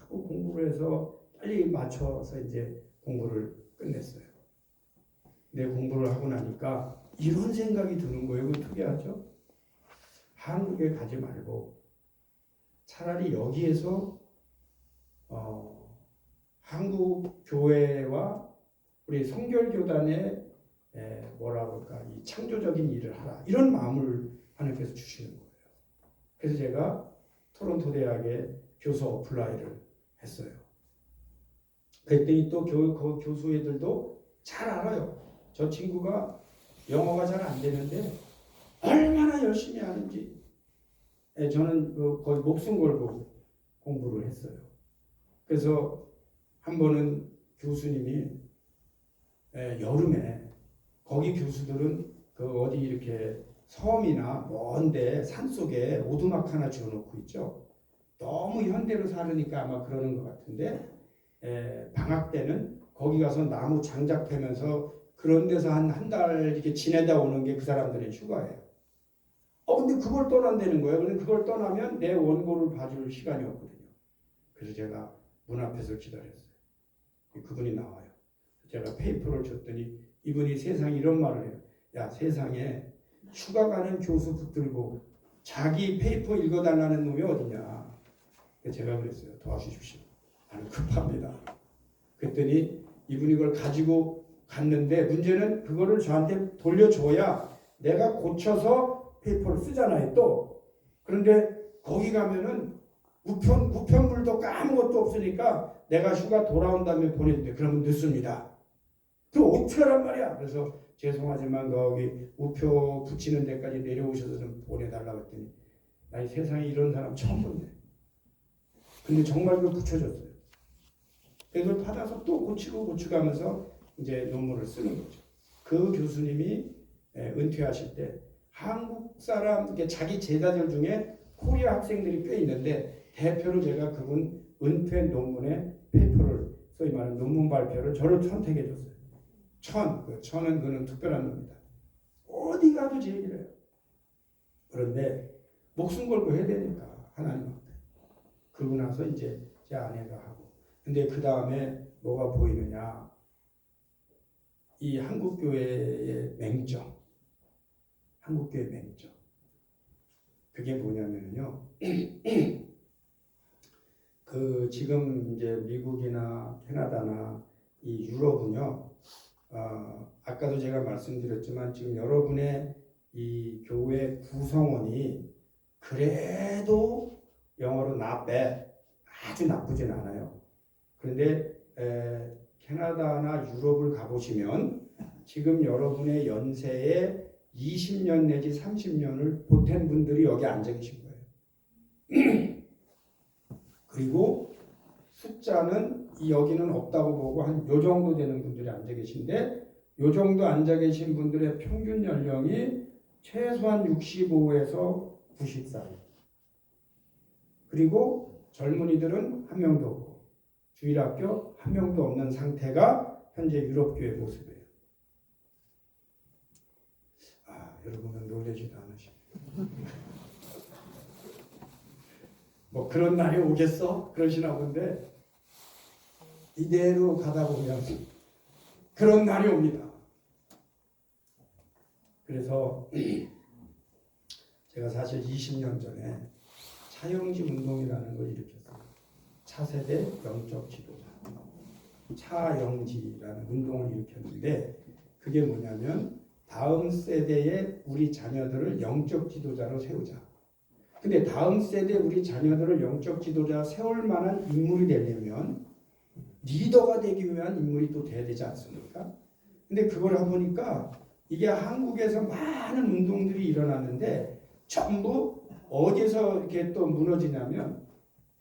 공부를 해서 빨리 맞춰서 이제 공부를 끝냈어요. 근데 공부를 하고 나니까 이런 생각이 드는 거예요. 그거 특이하죠? 한국에 가지 말고 차라리 여기에서 한국 교회와 우리 성결교단의 뭐라 그럴까 이 창조적인 일을 하라 이런 마음을 하나님께서 주시는 거예요. 그래서 제가 토론토 대학에 교수 어플라이를 했어요. 그랬더니 또 그 교수 애들도 잘 알아요. 저 친구가 영어가 잘 안 되는데 얼마나 열심히 하는지. 저는 거의 목숨 걸고 공부를 했어요. 그래서 한 번은 교수님이 여름에 거기 교수들은 그 어디 이렇게 섬이나 먼데 산속에 오두막 하나 지어놓고 있죠. 너무 현대로 살으니까 아마 그러는 것 같은데 방학 때는 거기 가서 나무 장작 패면서 그런 데서 한 달 이렇게 지내다 오는 게 그 사람들의 휴가예요. 근데 그걸 떠난다는 거예요. 근데 그걸 떠나면 내 원고를 봐줄 시간이 없거든요. 그래서 제가 문 앞에서 기다렸어요. 그분이 나와요. 제가 페이퍼를 줬더니 이분이 세상에 이런 말을 해요. 야, 세상에 휴가 가는 교수 붙들고 자기 페이퍼 읽어달라는 놈이 어디냐. 제가 그랬어요. 도와주십시오. 나는 급합니다. 그랬더니 이분이 그걸 가지고 갔는데 문제는 그거를 저한테 돌려줘야 내가 고쳐서 페이퍼를 쓰잖아요. 또 그런데 거기 가면은 우편물도 아무것도 없으니까 내가 휴가 돌아온 다음에 보내는데 그러면 늦습니다. 그럼 어떻게 하란 말이야. 그래서 죄송하지만 거기 우표 붙이는 데까지 내려오셔서 좀 보내달라고 했더니 나 이 세상에 이런 사람 처음 본대. 근데 정말 그걸 붙여줬어요. 그걸 받아서 또 고치고 하면서 이제 논문을 쓰는 거죠. 그 교수님이 은퇴하실 때 한국 사람, 자기 제자들 중에 코리아 학생들이 꽤 있는데 대표로 제가 그분 은퇴 논문의 페이퍼를 소위 말하는 논문 발표를 저를 선택해 줬어요. 천은 그는 특별한 놈이다. 어디 가도 제 얘기를 해요. 그런데 목숨 걸고 해야 되니까 하나님 앞에. 그러고 나서 이제 제 아내가 하고. 근데 그 다음에 뭐가 보이느냐. 이 한국교회의 맹점. 한국교회 맹점. 그게 뭐냐면요. 그 지금 이제 미국이나 캐나다나 이 유럽은요. 아까도 제가 말씀드렸지만 지금 여러분의 이 교회 구성원이 그래도 영어로 not bad 아주 나쁘진 않아요. 그런데 캐나다나 유럽을 가보시면 지금 여러분의 연세에 20년 내지 30년을 보탠 분들이 여기 앉아 계신 거예요. 그리고 숫자는 여기는 없다고 보고 한 요 정도 되는 분들이 앉아 계신데 요 정도 앉아 계신 분들의 평균 연령이 최소한 65에서 94인. 그리고 젊은이들은 한 명도 없고 주일학교 한 명도 없는 상태가 현재 유럽교회 모습이에요. 여러분은 놀라지도 않으십니다. 뭐 그런 날이 오겠어? 그러시나 본데 이대로 가다 보면 그런 날이 옵니다. 그래서 제가 사실 20년 전에 차영지 운동이라는 걸 일으켰어요. 차세대 영적 지도자. 차영지라는 운동을 일으켰는데 그게 뭐냐면 다음 세대의 우리 자녀들을 영적 지도자로 세우자. 근데 다음 세대 우리 자녀들을 영적 지도자 세울 만한 인물이 되려면 리더가 되기 위한 인물이 또 돼야 되지 않습니까? 근데 그걸 해보니까 이게 한국에서 많은 운동들이 일어났는데 전부 어디서 이렇게 또 무너지냐면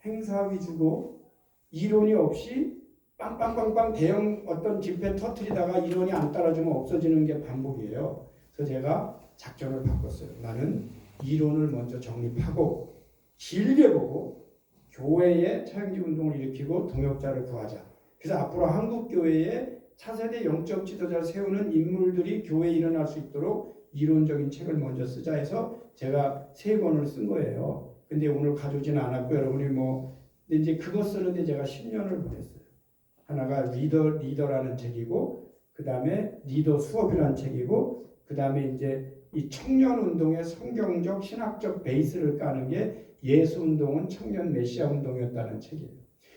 행사 위주고 이론이 없이 빵빵빵빵 대형 어떤 집회 터트리다가 이론이 안 따라주면 없어지는 게 반복이에요. 그래서 제가 작전을 바꿨어요. 나는 이론을 먼저 정립하고 길게 보고 교회에 차영지 운동을 일으키고 동역자를 구하자. 그래서 앞으로 한국 교회에 차세대 영적 지도자를 세우는 인물들이 교회에 일어날 수 있도록 이론적인 책을 먼저 쓰자 해서 제가 3권을 쓴 거예요. 근데 오늘 가져오지는 않았고 여러분이 근데 이제 그거 쓰는데 제가 10년을 보냈어요. 하나가 리더라는 책이고 그 다음에 리더 수업이라는 책이고 그 다음에 이제 이 청년 운동의 성경적 신학적 베이스를 까는 게 예수 운동은 청년 메시아 운동이었다는 책이에요.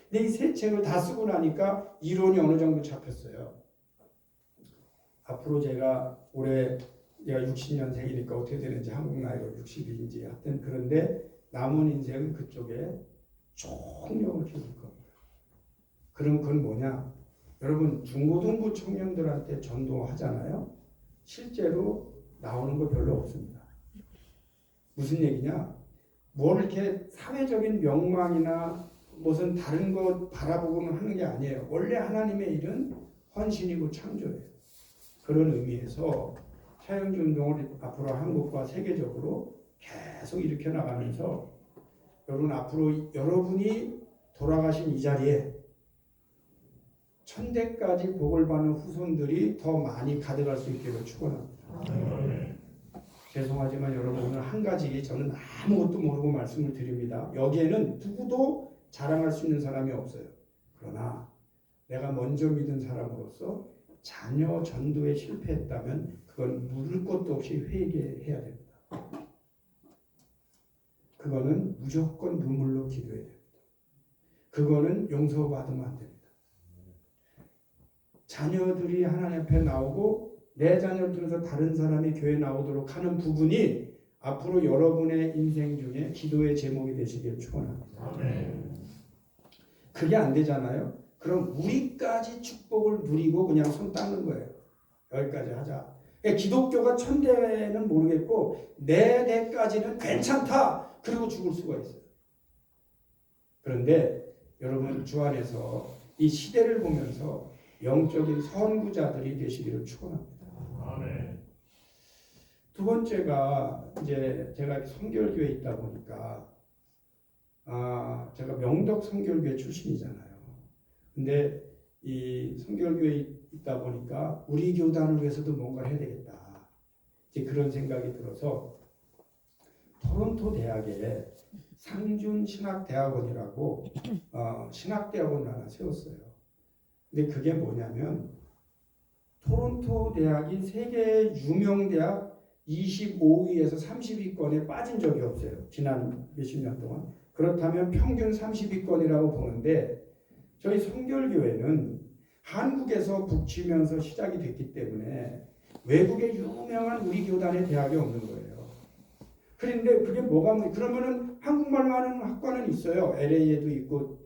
근데 이 3책을 다 쓰고 나니까 이론이 어느 정도 잡혔어요. 앞으로 제가 올해 내가 60년생이니까 어떻게 되는지 한국 나이로 60인지 하여튼 그런데 남은 인생은 그쪽에 총력을 기울일 겁니다. 그럼 그건 뭐냐? 여러분 중고등부 청년들한테 전도하잖아요. 실제로 나오는 거 별로 없습니다. 무슨 얘기냐? 뭘 이렇게 사회적인 명망이나 무슨 다른 거 바라보고는 하는 게 아니에요. 원래 하나님의 일은 헌신이고 창조예요. 그런 의미에서 차영지 운동을 앞으로 한국과 세계적으로 계속 일으켜 나가면서 여러분 앞으로 여러분이 돌아가신 이 자리에 천대까지 복을 받는 후손들이 더 많이 가득할 수 있기를 축원합니다. 죄송하지만 여러분 오늘 한 가지 저는 아무것도 모르고 말씀을 드립니다. 여기에는 누구도 자랑할 수 있는 사람이 없어요. 그러나 내가 먼저 믿은 사람으로서 자녀 전도에 실패했다면 그건 물을 것도 없이 회개해야 됩니다. 그거는 무조건 눈물로 기도해야 됩니다. 그거는 용서받으면 안 됩니다. 자녀들이 하나님 앞에 나오고 내 자녀를 통해서 다른 사람이 교회에 나오도록 하는 부분이 앞으로 여러분의 인생 중에 기도의 제목이 되시길 축원합니다. 그게 안 되잖아요. 그럼 우리까지 축복을 누리고 그냥 손 닦는 거예요. 여기까지 하자. 그러니까 기독교가 천대는 모르겠고 내 대까지는 괜찮다. 그리고 죽을 수가 있어요. 그런데 여러분 주 안에서 이 시대를 보면서 영적인 선구자들이 되시기를 축원합니다. 두 번째가 이제 제가 성결교회에 있다 보니까 제가 명덕 성결교회 출신이잖아요. 근데 이 성결교회에 있다 보니까 우리 교단을 위해서도 뭔가를 해야 되겠다. 이제 그런 생각이 들어서 토론토 대학에 상준 신학대학원이라고 신학대학원을 하나 세웠어요. 근데 그게 뭐냐면 토론토 대학이 세계 유명 대학 25위에서 30위권에 빠진 적이 없어요. 지난 몇십 년 동안. 그렇다면 평균 30위권이라고 보는데 저희 성결교회는 한국에서 북치면서 시작이 됐기 때문에 외국에 유명한 우리 교단의 대학이 없는 거예요. 그런데 그게 그러면은 한국말로 하는 학과는 있어요. LA에도 있고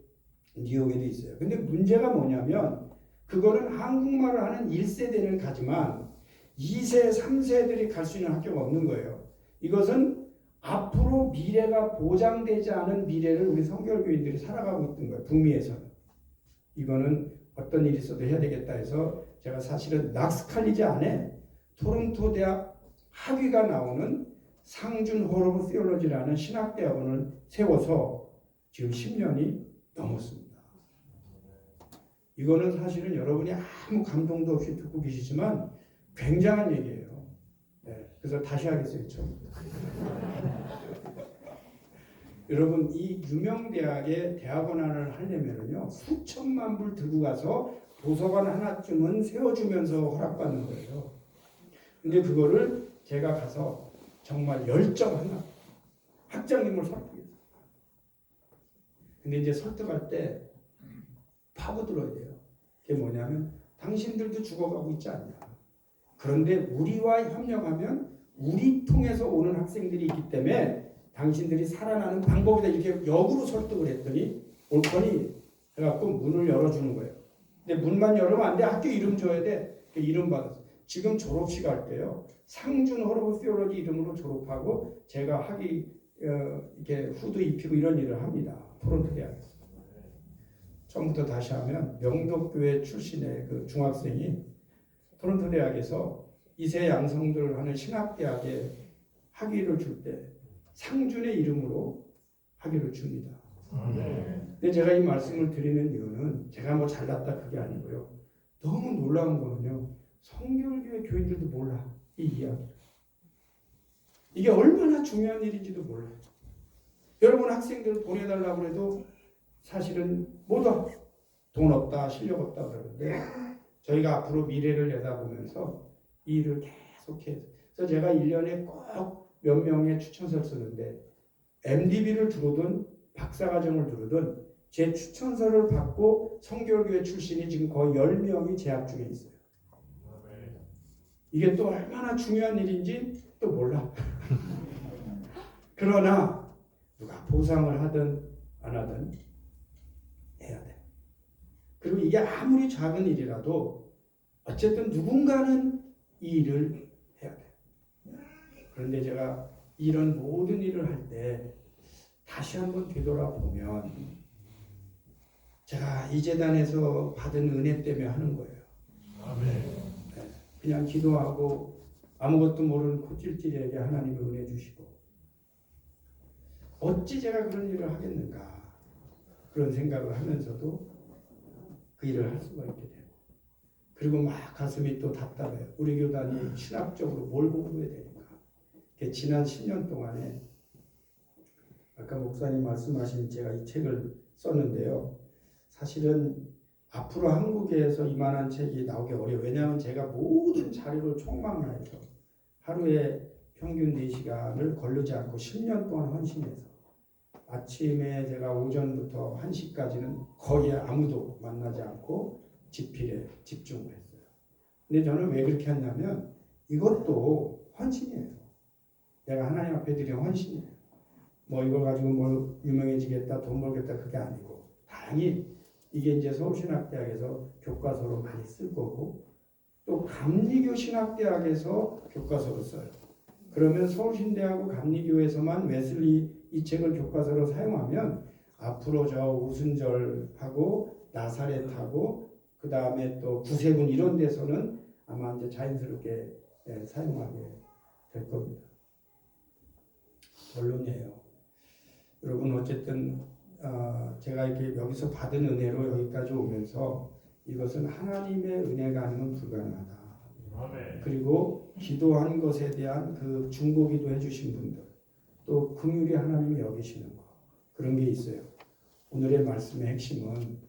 뉴욕에도 있어요. 근데 문제가 뭐냐면 그거는 한국말을 하는 1세대는 가지만 2세, 3세들이 갈 수 있는 학교가 없는 거예요. 이것은 앞으로 미래가 보장되지 않은 미래를 우리 성결교인들이 살아가고 있던 거예요. 북미에서는. 이거는 어떤 일이 있어도 해야 되겠다 해서 제가 사실은 낙스칼리지 안에 토론토 대학 학위가 나오는 상준 홀 오브 시올로지라는 신학대학원을 세워서 지금 10년이 넘었습니다. 이거는 사실은 여러분이 아무 감동도 없이 듣고 계시지만 굉장한 얘기예요. 네, 그래서 다시 하겠어요. 처음부터. 여러분 이 유명 대학의 대학원안을 하려면요 수천만 불 들고 가서 도서관 하나쯤은 세워주면서 허락받는 거예요. 근데 그거를 제가 가서 정말 열정 하나 학장님을 설득했어요. 근데 이제 설득할 때 파고들어야 돼요. 그게 뭐냐면 당신들도 죽어가고 있지 않냐. 그런데 우리와 협력하면 우리 통해서 오는 학생들이 있기 때문에 당신들이 살아나는 방법이다. 이렇게 역으로 설득을 했더니 옳거니 해갖고 문을 열어주는 거예요. 근데 문만 열으면 안 돼. 학교 이름 줘야 돼. 이름 받았어. 지금 졸업식 할 때요. 상준 홀 오브 시올로지 이름으로 졸업하고 제가 이렇게 후드 입히고 이런 일을 합니다. 토론토 대학에서. 처음부터 다시 하면 명덕교회 출신의 그 중학생이 토론토 대학에서 이세 양성들 하는 신학대학에 학위를 줄 때 상준의 이름으로 학위를 줍니다. 근데 제가 이 말씀을 드리는 이유는 제가 뭐 잘났다 그게 아니고요. 너무 놀라운 거는요. 성결교회 교인들도 몰라. 이 이야기. 이게 얼마나 중요한 일인지도 몰라요. 여러분 학생들 보내달라고 해도 사실은 못 와. 돈 없다, 실력 없다 그러는데 저희가 앞으로 미래를 내다보면서 이 일을 계속해서 그래서 제가 1년에 꼭 몇 명의 추천서를 쓰는데 MDB를 두르든 박사과정을 두르든 제 추천서를 받고 성결교회 출신이 지금 거의 10명이 재학 중에 있어요. 이게 또 얼마나 중요한 일인지 또 몰라. 그러나 누가 보상을 하든 안 하든 해야 돼. 그리고 이게 아무리 작은 일이라도 어쨌든 누군가는 이 일을 해야 돼. 그런데 제가 이런 모든 일을 할 때 다시 한번 되돌아보면 제가 이 재단에서 받은 은혜 때문에 하는 거예요. 네, 그냥 기도하고 아무것도 모르는 코찔찔에게 하나님의 은혜 주시고 어찌 제가 그런 일을 하겠는가 그런 생각을 하면서도 그 일을 할 수가 있게 되고 그리고 막 가슴이 또 답답해요. 우리 교단이 신학적으로 뭘 공부해야 되니까 지난 10년 동안에 아까 목사님 말씀하신 제가 이 책을 썼는데요. 사실은 앞으로 한국에서 이만한 책이 나오기 어려워요. 왜냐하면 제가 모든 자료를 총망라해서 하루에 평균 4시간을 거르지 않고 10년 동안 헌신해서 아침에 제가 오전부터 1시까지는 거의 아무도 만나지 않고 집필에 집중을 했어요. 근데 저는 왜 그렇게 했냐면 이것도 헌신이에요. 내가 하나님 앞에 드린 헌신이에요. 뭐 이걸 가지고 뭘 유명해지겠다, 돈 벌겠다 그게 아니고 당연히 이게 이제 서울신학대학에서 교과서로 많이 쓸 거고 또 감리교 신학대학에서 교과서로 써요. 그러면 서울신대하고 감리교에서만 웨슬리 이 책을 교과서로 사용하면 앞으로 저 오순절하고 나사렛하고 그 다음에 또 구세군 이런 데서는 아마 이제 자연스럽게 사용하게 될 겁니다. 결론이에요. 여러분 어쨌든 제가 이렇게 여기서 받은 은혜로 여기까지 오면서 이것은 하나님의 은혜가 아니면 불가능하다. 그리고 기도한 것에 대한 그 중보기도 해주신 분들 또 긍휼히 하나님이 여기시는 거 그런 게 있어요. 오늘의 말씀의 핵심은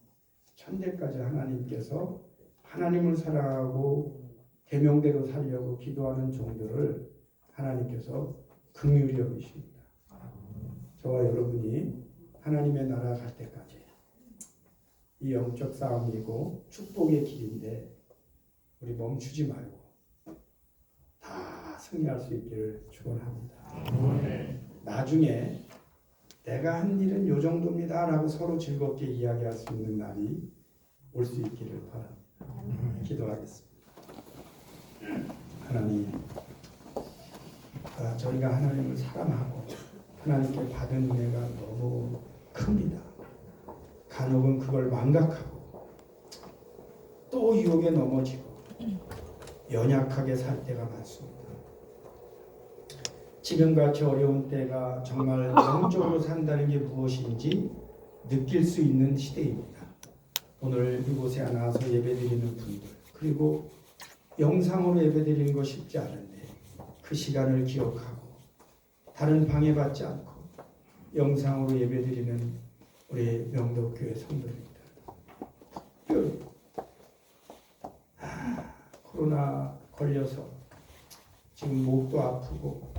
천대까지 하나님께서 하나님을 사랑하고 계명대로 살려고 기도하는 종들을 하나님께서 긍휼히 여기십니다. 저와 여러분이 하나님의 나라 갈 때까지 이 영적 싸움이고 축복의 길인데 우리 멈추지 말고 다 승리할 수 있기를 축원합니다. 나중에 내가 한 일은 요 정도입니다 라고 서로 즐겁게 이야기할 수 있는 날이 올 수 있기를 바랍니다. 기도하겠습니다. 하나님, 저희가 하나님을 사랑하고 하나님께 받은 은혜가 너무 큽니다. 간혹은 그걸 망각하고 또 유혹에 넘어지고 연약하게 살 때가 많습니다. 지금같이 어려운 때가 정말 영적으로 산다는 게 무엇인지 느낄 수 있는 시대입니다. 오늘 이곳에 나와서 예배드리는 분들, 그리고 영상으로 예배드리는 거 쉽지 않은데 그 시간을 기억하고 다른 방해받지 않고 영상으로 예배드리는 우리 명덕교회 성도입니다. 특별히 코로나 걸려서 지금 목도 아프고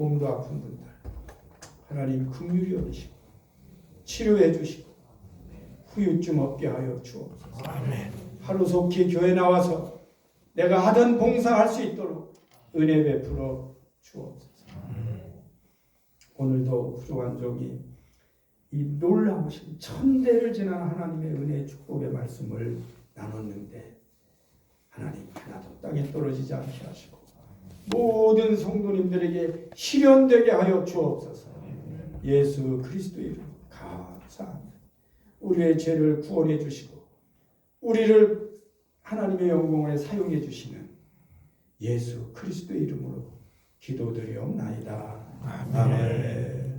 몸도 아픈 분들 하나님 긍휼히 여기시고 치료해 주시고 후유증 없게 하여 주옵소서. 하루속히 교회 나와서 내가 하던 봉사할 수 있도록 은혜 베풀어 주옵소서. 오늘도 훌륭한 종이 이 놀라우신 천대를 지난 하나님의 은혜의 축복의 말씀을 나눴는데 하나님 하나도 땅에 떨어지지 않게 하시고 모든 성도님들에게 실현되게 하여 주옵소서. 예수 그리스도의 이름으로 감사합니다. 우리의 죄를 구원해 주시고 우리를 하나님의 영광에 사용해 주시는 예수 그리스도의 이름으로 기도드리옵나이다. 아멘.